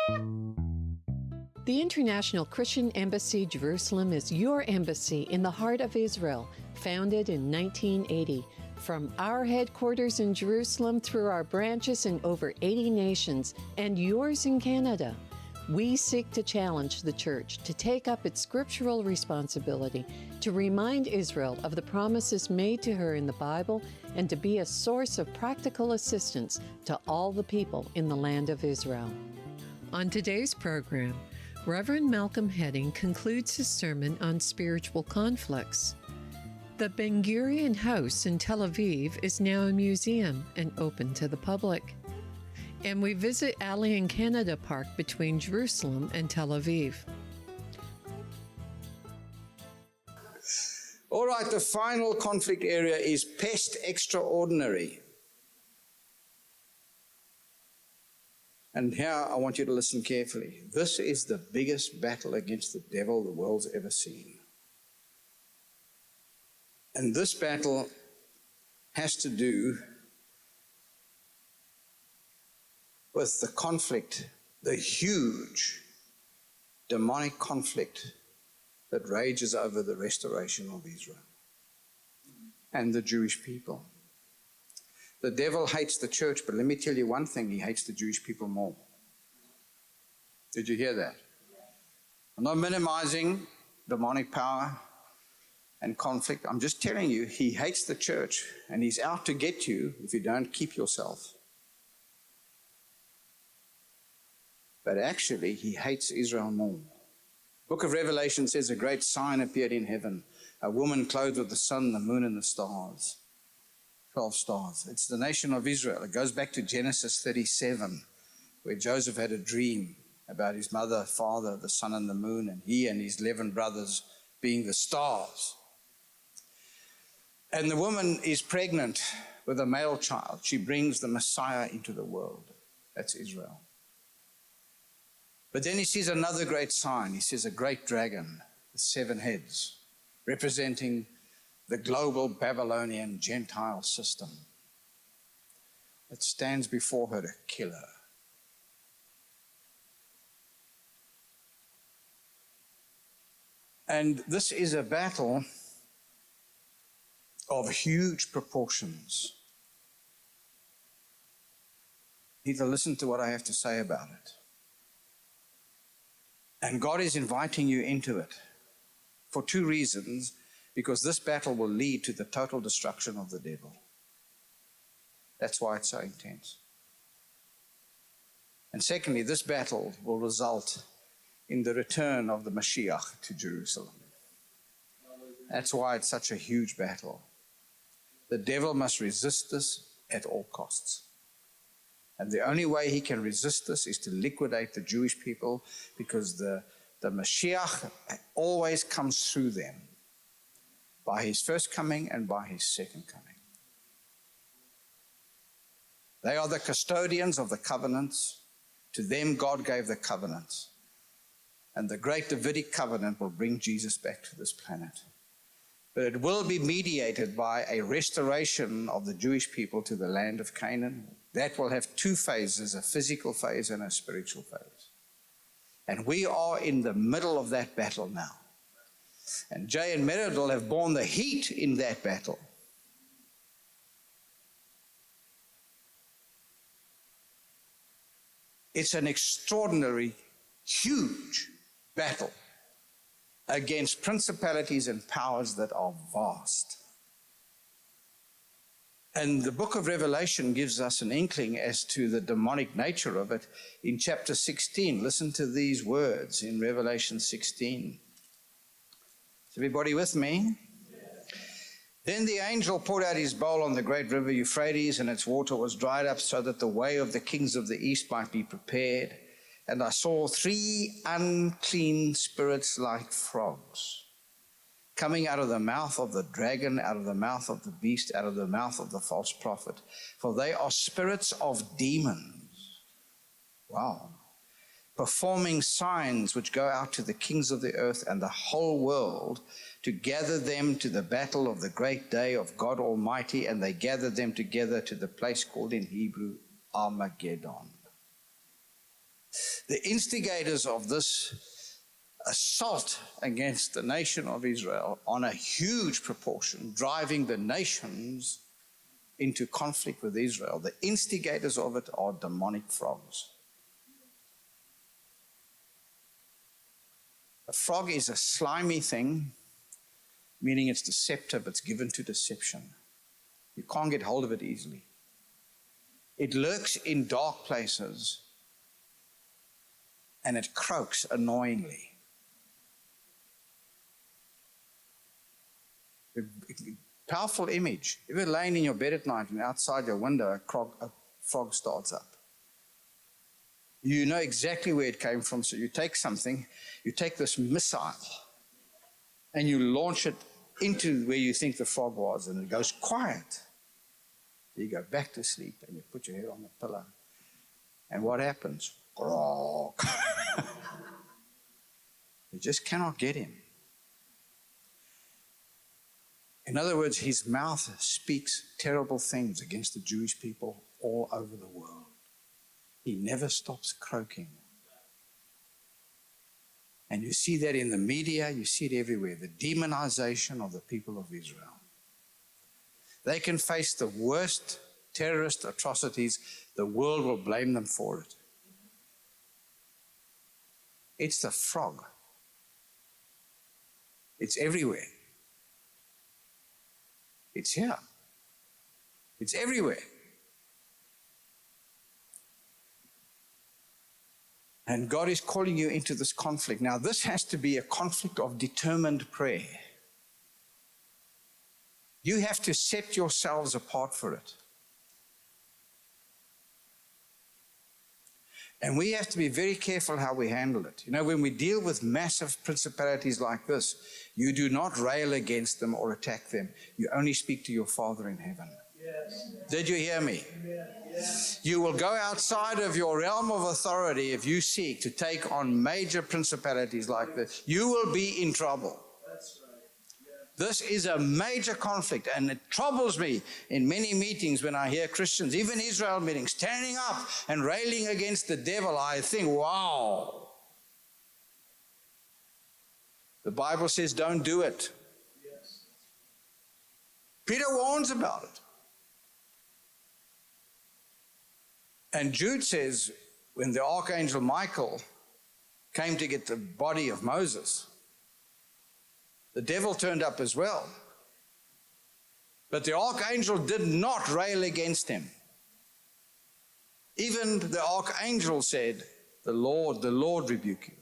The International Christian Embassy Jerusalem is your embassy in the heart of Israel, founded in 1980. From our headquarters in Jerusalem through our branches in over 80 nations and yours in Canada, we seek to challenge the Church to take up its scriptural responsibility to remind Israel of the promises made to her in the Bible and to be a source of practical assistance to all the people in the land of Israel. On today's program, Reverend Malcom Hedding concludes his sermon on spiritual conflicts. The Ben Gurion House in Tel Aviv is now a museum and open to the public. And we visit Ayalon Canada Park between Jerusalem and Tel Aviv. All right, the final conflict area is pest extraordinary. And here I want you to listen carefully. This is the biggest battle against the devil the world's ever seen. And this battle has to do with the conflict, the huge demonic conflict that rages over the restoration of Israel and the Jewish people. The devil hates the church, but let me tell you one thing, he hates the Jewish people more. Did you hear that? I'm not minimizing demonic power and conflict. I'm just telling you, he hates the church, and he's out to get you if you don't keep yourself. But actually, he hates Israel more. Book of Revelation says a great sign appeared in heaven, a woman clothed with the sun, the moon, and the stars. 12 stars. It's the nation of Israel. It goes back to Genesis 37, where Joseph had a dream about his mother, father, the sun and the moon, and he and his 11 brothers being the stars. And the woman is pregnant with a male child. She brings the Messiah into the world. That's Israel. But then he sees another great sign. He sees a great dragon with 7 heads, representing the global Babylonian Gentile system that stands before her to kill her. And this is a battle of huge proportions. You need to listen to what I have to say about it. And God is inviting you into it for 2 reasons. Because this battle will lead to the total destruction of the devil. That's why it's so intense. And secondly, this battle will result in the return of the Mashiach to Jerusalem. That's why it's such a huge battle. The devil must resist this at all costs. And the only way he can resist this is to liquidate the Jewish people, because the Mashiach always comes through them, by his first coming and by his second coming. They are the custodians of the covenants. To them God gave the covenants. And the great Davidic covenant will bring Jesus back to this planet. But it will be mediated by a restoration of the Jewish people to the land of Canaan. That will have 2 phases, a physical phase and a spiritual phase. And we are in the middle of that battle now. And Jay and Meredith have borne the heat in that battle. It's an extraordinary, huge battle against principalities and powers that are vast. And the book of Revelation gives us an inkling as to the demonic nature of it in chapter 16. Listen to these words in Revelation 16. Is everybody with me? Then the angel poured out his bowl on the great river Euphrates, and its water was dried up, so that the way of the kings of the east might be prepared. And I saw 3 unclean spirits like frogs, coming out of the mouth of the dragon, out of the mouth of the beast, out of the mouth of the false prophet. For they are spirits of demons. Wow. Performing signs which go out to the kings of the earth and the whole world, to gather them to the battle of the great day of God Almighty. And they gather them together to the place called in Hebrew Armageddon. The instigators of this assault against the nation of Israel on a huge proportion, driving the nations into conflict with Israel. The instigators of it are demonic frogs. A frog is a slimy thing, meaning it's deceptive, it's given to deception. You can't get hold of it easily. It lurks in dark places and it croaks annoyingly. A powerful image. If you're laying in your bed at night and outside your window a frog starts up, you know exactly where it came from. So you take something, you take this missile and you launch it into where you think the frog was, and it goes quiet. You go back to sleep and you put your head on the pillow. And what happens? You just cannot get him. In other words, his mouth speaks terrible things against the Jewish people all over the world. He never stops croaking. And you see that in the media, you see it everywhere, the demonization of the people of Israel. They can face the worst terrorist atrocities, the world will blame them for it. It's the frog. It's everywhere. It's here. It's everywhere. And God is calling you into this conflict. Now, this has to be a conflict of determined prayer. You have to set yourselves apart for it. And we have to be very careful how we handle it. You know, when we deal with massive principalities like this, you do not rail against them or attack them. You only speak to your Father in heaven. Yes. Did you hear me? Yes. You will go outside of your realm of authority if you seek to take on major principalities like this. You will be in trouble. That's right. Yeah. This is a major conflict, and it troubles me in many meetings when I hear Christians, even Israel meetings, standing up and railing against the devil. I think, wow. The Bible says don't do it. Yes. Peter warns about it. And Jude says, when the archangel Michael came to get the body of Moses, the devil turned up as well. But the archangel did not rail against him. Even the archangel said, the Lord rebuke you.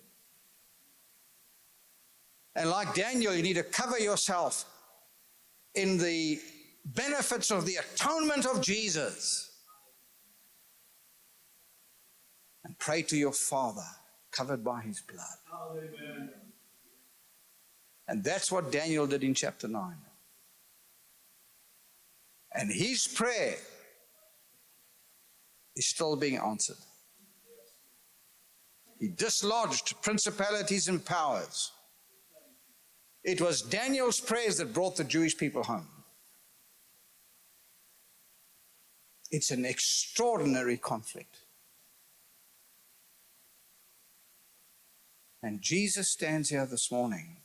And like Daniel, you need to cover yourself in the benefits of the atonement of Jesus. And pray to your Father, covered by his blood. Amen. And that's what Daniel did in chapter 9. And his prayer is still being answered. He dislodged principalities and powers. It was Daniel's prayers that brought the Jewish people home. It's an extraordinary conflict. And Jesus stands here this morning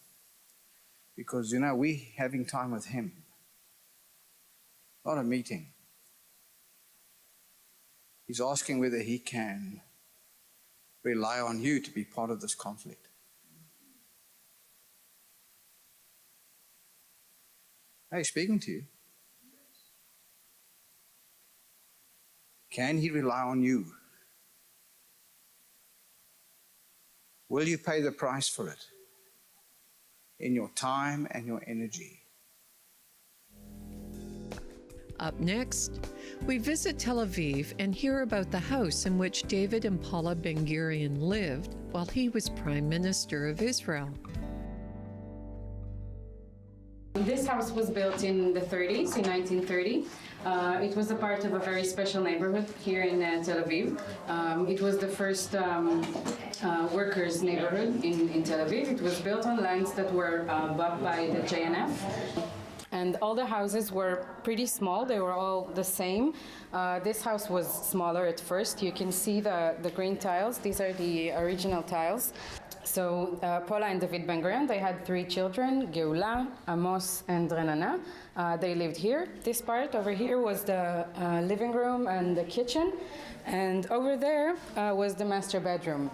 because, you know, we're having time with him. Not a meeting. He's asking whether he can rely on you to be part of this conflict. Hey, speaking to you. Can he rely on you? Will you pay the price for it in your time and your energy? Up next, we visit Tel Aviv and hear about the house in which David and Paula Ben Gurion lived while he was Prime Minister of Israel. This house was built in the 30s, in 1930. It was a part of a very special neighborhood here in Tel Aviv. It was the first workers' neighborhood in Tel Aviv. It was built on lands that were bought by the JNF. And all the houses were pretty small. They were all the same. This house was smaller at first. You can see the green tiles. These are the original tiles. So Paula and David Ben Gurion, they had 3 children, Geula, Amos, and Renana. They lived here. This part over here was the living room and the kitchen. And over there was the master bedroom.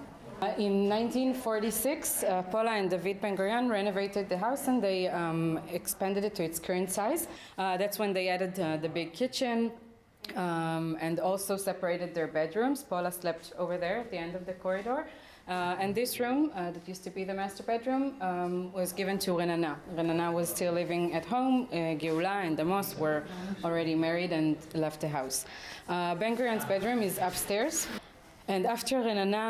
In 1946, Paula and David Ben Gurion renovated the house and they expanded it to its current size. That's when they added the big kitchen and also separated their bedrooms. Paula slept over there at the end of the corridor. And this room, that used to be the master bedroom, was given to Renana. Renana was still living at home. Geula and Amos were already married and left the house. Ben Gurion's bedroom is upstairs. And after Renana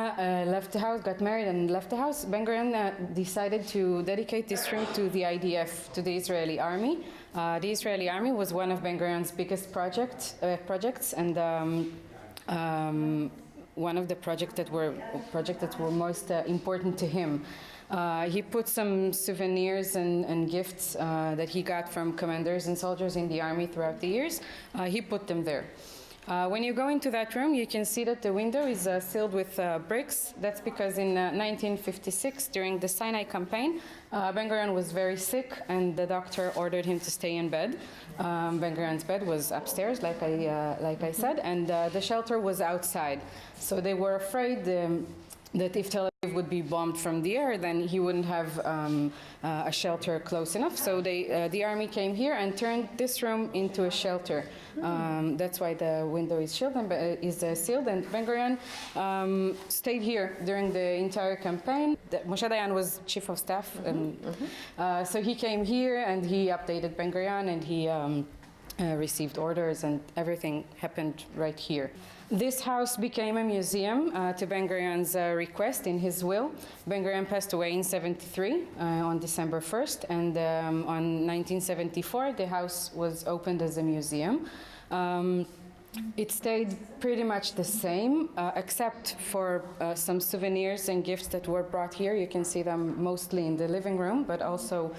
left the house, got married and left the house, Ben Gurion decided to dedicate this room to the IDF, to the Israeli army. The Israeli army was one of Ben Gurion's biggest projects, and one of the projects that were most important to him. He put some souvenirs and gifts that he got from commanders and soldiers in the army throughout the years. He put them there. When you go into that room, you can see that the window is sealed with bricks. That's because in 1956, during the Sinai campaign, Ben Gurion was very sick, and the doctor ordered him to stay in bed. Ben Gurion's bed was upstairs, like I said, and the shelter was outside. So they were afraid that if Tel Aviv would be bombed from the air, then he wouldn't have a shelter close enough. So the army came here and turned this room into a shelter. That's why the window is sealed. And Ben Gurion stayed here during the entire campaign. Moshe Dayan was chief of staff, and so he came here and he updated Ben Gurion, and he received orders, and everything happened right here. This house became a museum to Ben Gurion's request in his will. Ben Gurion passed away in 1973 on December 1st, and on 1974 the house was opened as a museum. It stayed pretty much the same, except for some souvenirs and gifts that were brought here. You can see them mostly in the living room, but also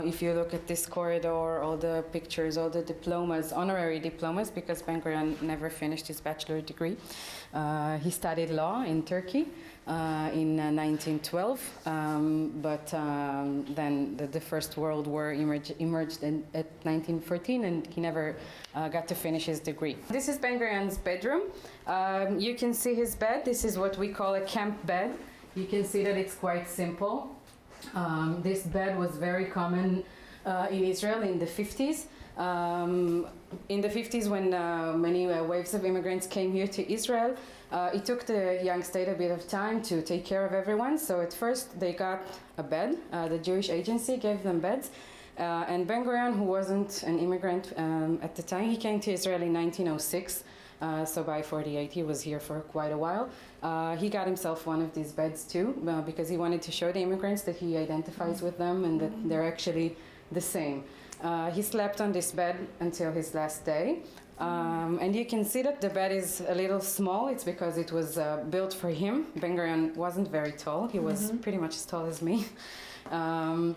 if you look at this corridor, all the pictures, all the diplomas, honorary diplomas, because Ben Gurion never finished his bachelor degree. He studied law in Turkey in 1912, but then the First World War emerged at 1914, and he never got to finish his degree. This is Ben Gurion's bedroom. You can see his bed. This is what we call a camp bed. You can see that it's quite simple. This bed was very common in Israel in the 50s. In the 50s, when many waves of immigrants came here to Israel, it took the young state a bit of time to take care of everyone. So at first they got a bed. The Jewish agency gave them beds. And Ben Gurion, who wasn't an immigrant at the time, he came to Israel in 1906. So by 1948, he was here for quite a while. He got himself one of these beds too, because he wanted to show the immigrants that he identifies with them and that they're actually the same. He slept on this bed until his last day. And you can see that the bed is a little small. It's because it was built for him. Ben Gurion wasn't very tall. He was pretty much as tall as me. And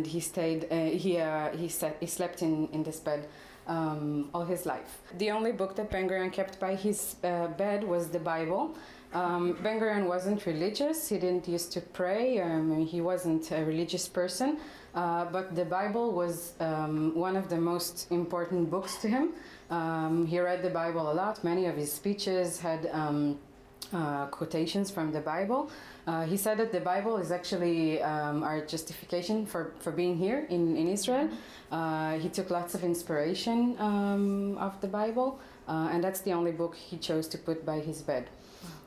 he stayed. He slept in this bed all his life. The only book that Ben Gurion kept by his bed was the Bible. Ben Gurion wasn't religious. He didn't used to pray. He wasn't a religious person. But the Bible was one of the most important books to him. He read the Bible a lot. Many of his speeches had quotations from the Bible. He said that the Bible is actually our justification for being here in Israel. He took lots of inspiration of the Bible, and that's the only book he chose to put by his bed.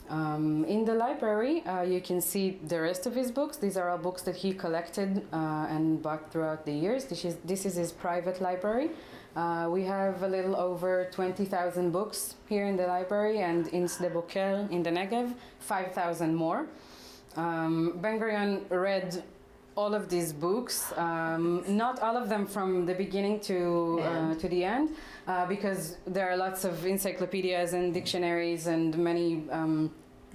In the library, you can see the rest of his books. These are all books that he collected and bought throughout the years. This is his private library. We have a little over 20,000 books here in the library, and in Sde Boker in the Negev, 5,000 more. Ben Gurion read all of these books, not all of them from the beginning to the end, because there are lots of encyclopedias and dictionaries and many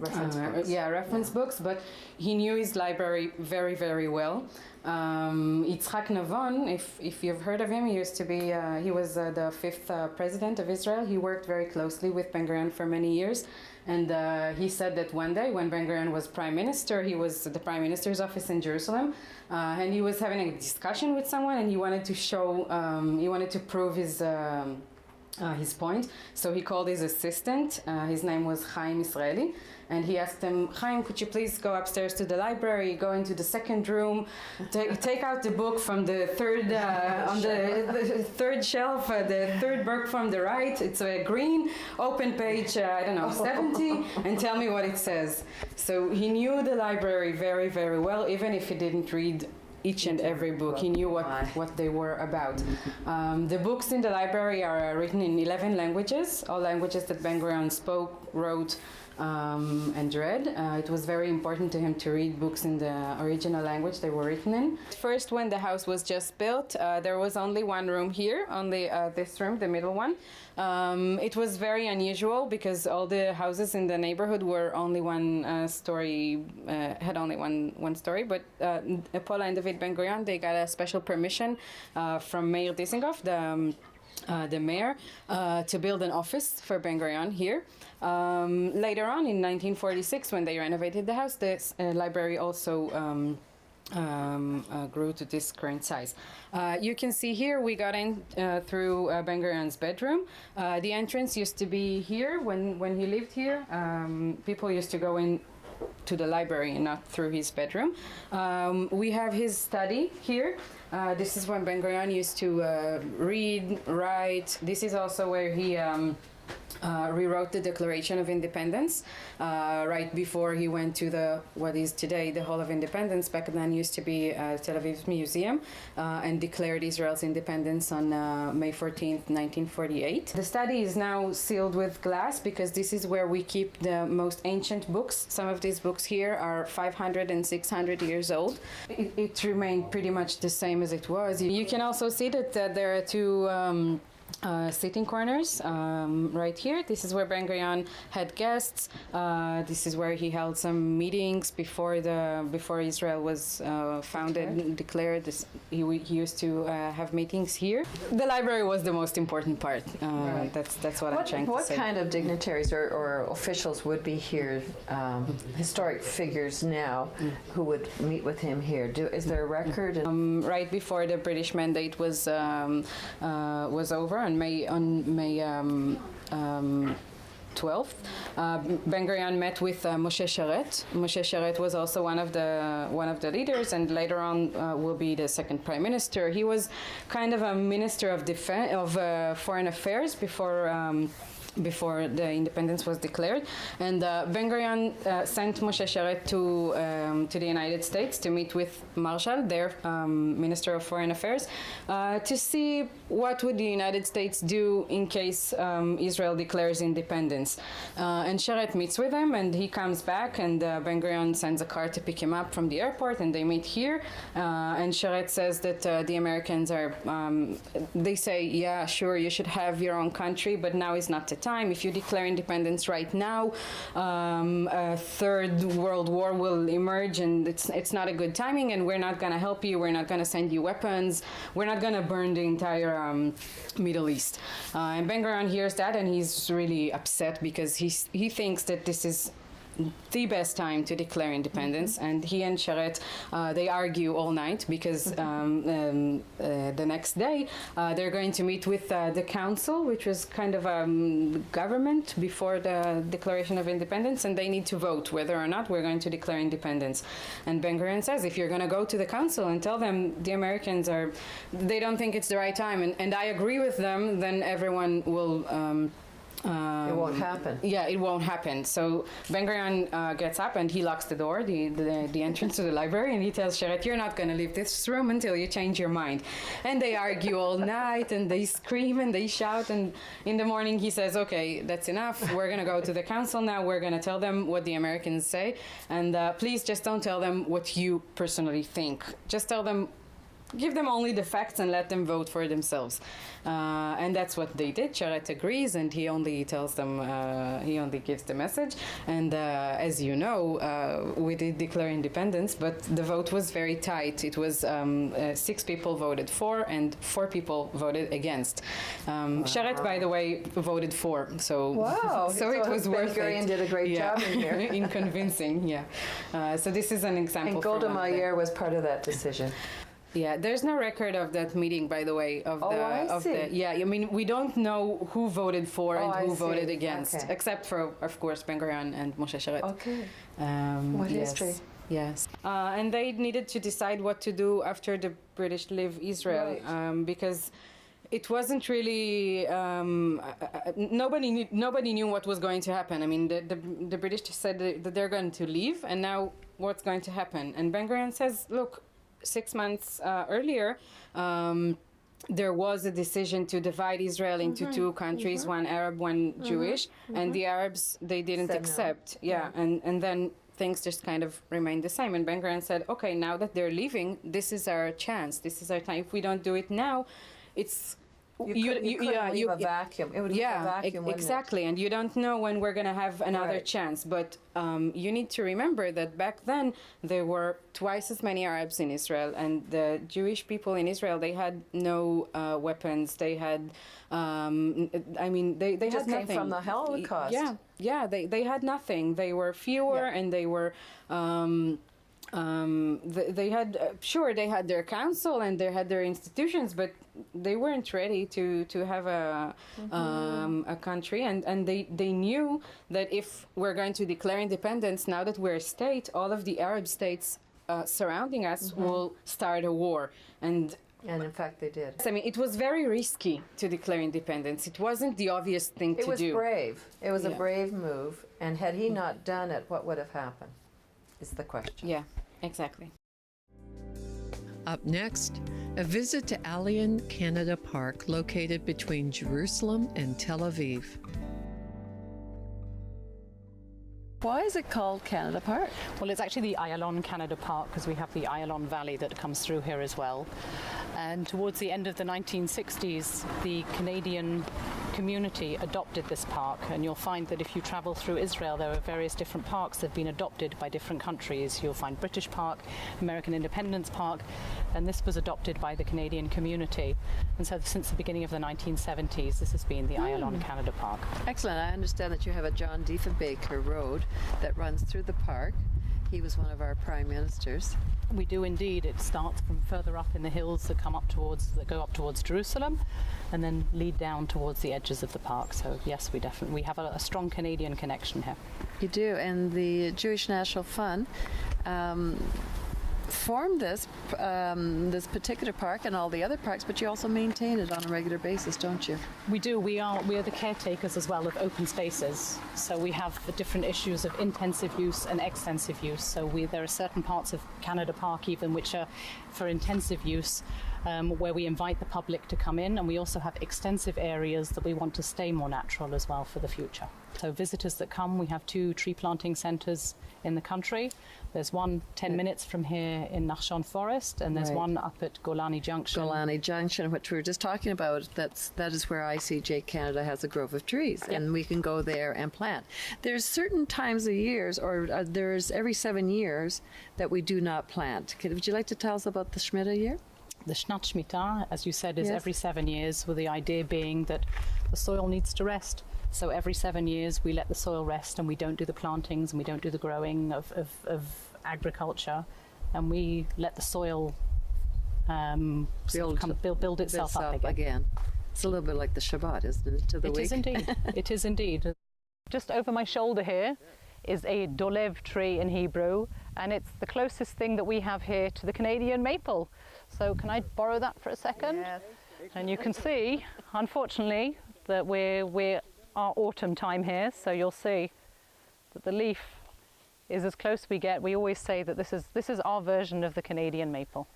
Reference books. Yeah, reference books, but he knew his library very, very well. Yitzhak Navon, if you've heard of him, he was the fifth president of Israel. He worked very closely with Ben Gurion for many years. And he said that one day when Ben Gurion was prime minister, he was at the prime minister's office in Jerusalem, and he was having a discussion with someone, and he wanted to prove his point. So he called his assistant. His name was Chaim Israeli. And he asked him, Chaim, could you please go upstairs to the library, go into the second room, take out the book from the third, on the third shelf, the third book from the right. It's a green, open page, 70, and tell me what it says. So he knew the library very, very well, even if he didn't read each and every book. He knew what they were about. The books in the library are written in 11 languages, all languages that Ben Gurion spoke, wrote, and read. It was very important to him to read books in the original language they were written in. First, when the house was just built, there was only one room here, only this room, the middle one. It was very unusual because all the houses in the neighborhood were only one story, had only one story, but Paula and David Ben Gurion, they got a special permission from Mayor Dizengoff, the mayor, to build an office for Ben Gurion here. Later on, in 1946, when they renovated the house, the library also grew to this current size. You can see here we got in through Ben Gurion's bedroom. The entrance used to be here when he lived here. People used to go in to the library and not through his bedroom. We have his study here. This is when Ben Gurion used to read, write. This is also where he rewrote the Declaration of Independence right before he went to what is today the Hall of Independence. Back then used to be Tel Aviv's museum, and declared Israel's independence on May 14th, 1948. The study is now sealed with glass because this is where we keep the most ancient books. Some of these books here are 500 and 600 years old. It remained pretty much the same as it was. You can also see that there are two sitting corners right here. This is where Ben Gurion had guests. This is where he held some meetings before Israel was founded and declared. He used to have meetings here. The library was the most important part. Right. That's what I'm trying to say. What kind of dignitaries or officials would be here? Historic figures now who would meet with him here. Is there a record? Right before the British mandate was over. On May 12th, Ben Gurion met with Moshe Sharet. Moshe Sharet was also one of the leaders, and later on will be the second prime minister. He was kind of a minister of foreign affairs before the independence was declared, and Ben Gurion sent Moshe Sharet to the United States to meet with Marshall, their Minister of Foreign Affairs, to see what would the United States do in case Israel declares independence. And Sharet meets with him, and he comes back, and Ben Gurion sends a car to pick him up from the airport, and they meet here. And Sharet says that the Americans they say, yeah, sure, you should have your own country, but now is not the time. If you declare independence right now, a third world war will emerge, and it's not a good timing, and we're not going to help you. We're not going to send you weapons. We're not going to burn the entire Middle East. And Ben Gurion hears that, and he's really upset because he thinks that this is the best time to declare independence, and he and Sharet they argue all night because the next day they're going to meet with the council, which was kind of a government before the Declaration of Independence, and they need to vote whether or not we're going to declare independence. And Ben Gurion says, if you're going to go to the council and tell them the Americans they don't think it's the right time, and I agree with them, then everyone will it won't happen. Yeah, it won't happen. So Ben Gurion gets up and he locks the door, the entrance to the library, and he tells Sharet, you're not going to leave this room until you change your mind. And they argue all night, and they scream and they shout, and in the morning he says, okay, that's enough. We're going to go to the council now. We're going to tell them what the Americans say, and please just don't tell them what you personally think. Just tell them give them only the facts and let them vote for themselves. And that's what they did. Sharet agrees, and he only tells them, he only gives the message. And as you know, we did declare independence, but the vote was very tight. It was 6 people voted for and 4 people voted against. Sharet, by the way, voted for. So, Wow. so it was worth it. Ben Gurion did a great job in here. In convincing, yeah. So this is an example. And Golda Meir was part of that decision. Yeah, there's no record of that meeting, by the way. Yeah, I mean, we don't know who voted for and who voted against, except for, of course, Ben Gurion and Moshe Sharet. Okay. What yes, history? Yes. And they needed to decide what to do after the British leave Israel, because it wasn't really, nobody knew what was going to happen. I mean, the British said that they're going to leave, and now what's going to happen? And Ben Gurion says, look, 6 months earlier, there was a decision to divide Israel into 2 countries, one Arab, one Jewish, and the Arabs, they didn't accept. And then things just kind of remained the same. And Ben Gurion said, okay, now that they're leaving, this is our chance, this is our time. If we don't do it now, it's... You couldn't leave a vacuum. It would leave a vacuum, exactly. And you don't know when we're going to have another chance. But you need to remember that back then there were twice as many Arabs in Israel, and the Jewish people in Israel, they had no weapons. They had, I mean, they had nothing. Came from the Holocaust. Yeah. They had nothing. They were fewer, and they were. They had they had their council and they had their institutions, but they weren't ready to have a country, and they knew that if we're going to declare independence, now that we're a state, all of the Arab states surrounding us will start a war. And in fact they did. I mean, it was very risky to declare independence. It wasn't the obvious thing to do. It was brave. It was a brave move, and had he not done it, what would have happened is the question. Yeah, exactly. Up next, a visit to Ayalon Canada Park, located between Jerusalem and Tel Aviv. Why is it called Canada Park? Well, it's actually the Ayalon Canada Park because we have the Ayalon Valley that comes through here as well. And towards the end of the 1960s, the Canadian community adopted this park, and you'll find that if you travel through Israel, there are various different parks that have been adopted by different countries. You'll find British Park, American Independence Park, and this was adopted by the Canadian community. And so since the beginning of the 1970s, this has been the Ayalon Canada Park. Excellent. I understand that you have a John Diefenbaker Road that runs through the park. He was one of our prime ministers. We do indeed. It starts from further up in the hills that go up towards Jerusalem, and then lead down towards the edges of the park. So yes, we have a strong Canadian connection here. You do, and the Jewish National Fund formed this particular park and all the other parks, but you also maintain it on a regular basis, don't you? We do. We are the caretakers as well of open spaces. So we have the different issues of intensive use and extensive use. So there are certain parts of Canada Park even which are for intensive use, where we invite the public to come in, and we also have extensive areas that we want to stay more natural as well for the future. So visitors that come, we have 2 tree planting centres in the country. There's one 10 minutes from here in Nachshon Forest, and there's one up at Golani Junction. Golani Junction, which we were just talking about, that is where ICEJ Canada has a grove of trees, and we can go there and plant. There's certain times of years, or there's every 7 years, that we do not plant. Would you like to tell us about the Shemitah year? The Shnat Shemitah, as you said, is every 7 years, with the idea being that the soil needs to rest. So every 7 years we let the soil rest, and we don't do the plantings and we don't do the growing of agriculture, and we let the soil build itself up again. It's a little bit like the Shabbat, isn't it, to the week? It is indeed. It is indeed. Just over my shoulder here is a dolev tree in Hebrew, and it's the closest thing that we have here to the Canadian maple. So can I borrow that for a second? Yes. And you can see, unfortunately, that we're our autumn time here, so you'll see that the leaf is as close we get. We always say that this is our version of the Canadian maple.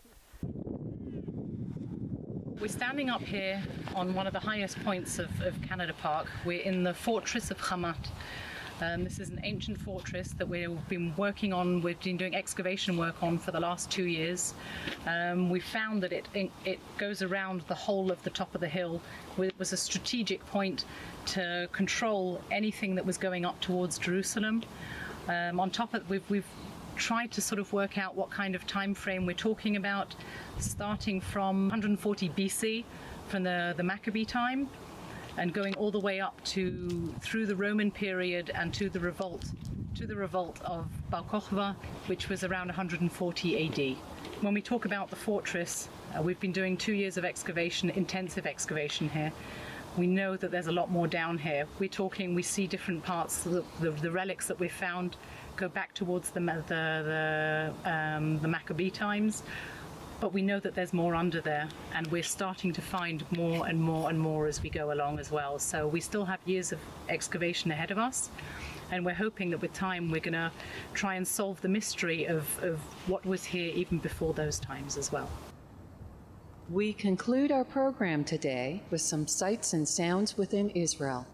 We're standing up here on one of the highest points of Canada Park. We're in the fortress of Hamat. This is an ancient fortress that we've been working on. We've been doing excavation work on for the last 2 years. We found that it goes around the whole of the top of the hill. It was a strategic point to control anything that was going up towards Jerusalem. On top of it, we've tried to sort of work out what kind of time frame we're talking about, starting from 140 BC, from the Maccabee time, and going all the way up through the Roman period and to the revolt of Bar Kokhba, which was around 140 AD. When we talk about the fortress, we've been doing 2 years of excavation, intensive excavation here. We know that there's a lot more down here. We see different parts, the relics that we've found go back towards the Maccabee times, but we know that there's more under there, and we're starting to find more and more and more as we go along as well. So we still have years of excavation ahead of us, and we're hoping that with time we're going to try and solve the mystery of what was here even before those times as well. We conclude our program today with some sights and sounds within Israel.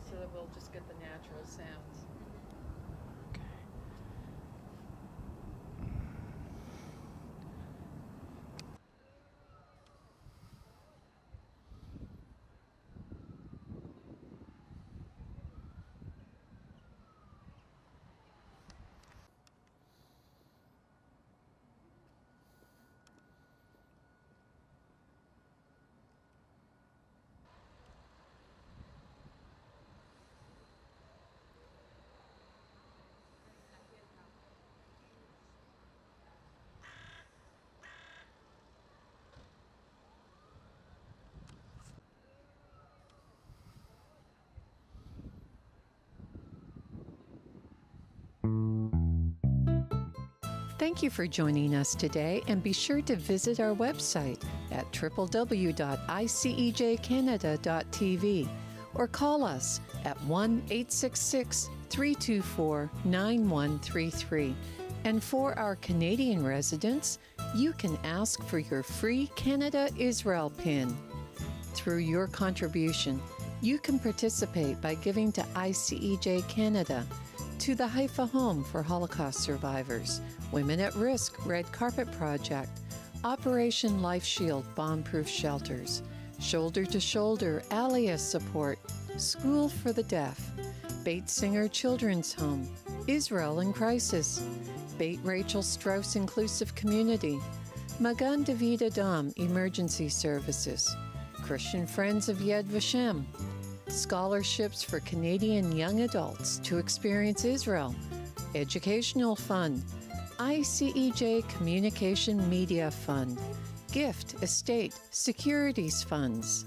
So that we'll just get the natural sounds. Thank you for joining us today, and be sure to visit our website at www.icejcanada.tv or call us at 1-866-324-9133. And for our Canadian residents, you can ask for your free Canada Israel pin. Through your contribution, you can participate by giving to ICEJ Canada, to the Haifa Home for Holocaust Survivors, Women at Risk Red Carpet Project, Operation Life Shield Bomb-Proof Shelters, Shoulder to Shoulder Alias Support, School for the Deaf, Beit Singer Children's Home, Israel in Crisis, Beit Rachel Strauss Inclusive Community, Magan David Adam Emergency Services, Christian Friends of Yad Vashem, Scholarships for Canadian young adults to experience Israel, Educational Fund, ICEJ Communication Media Fund, Gift, Estate, Securities Funds.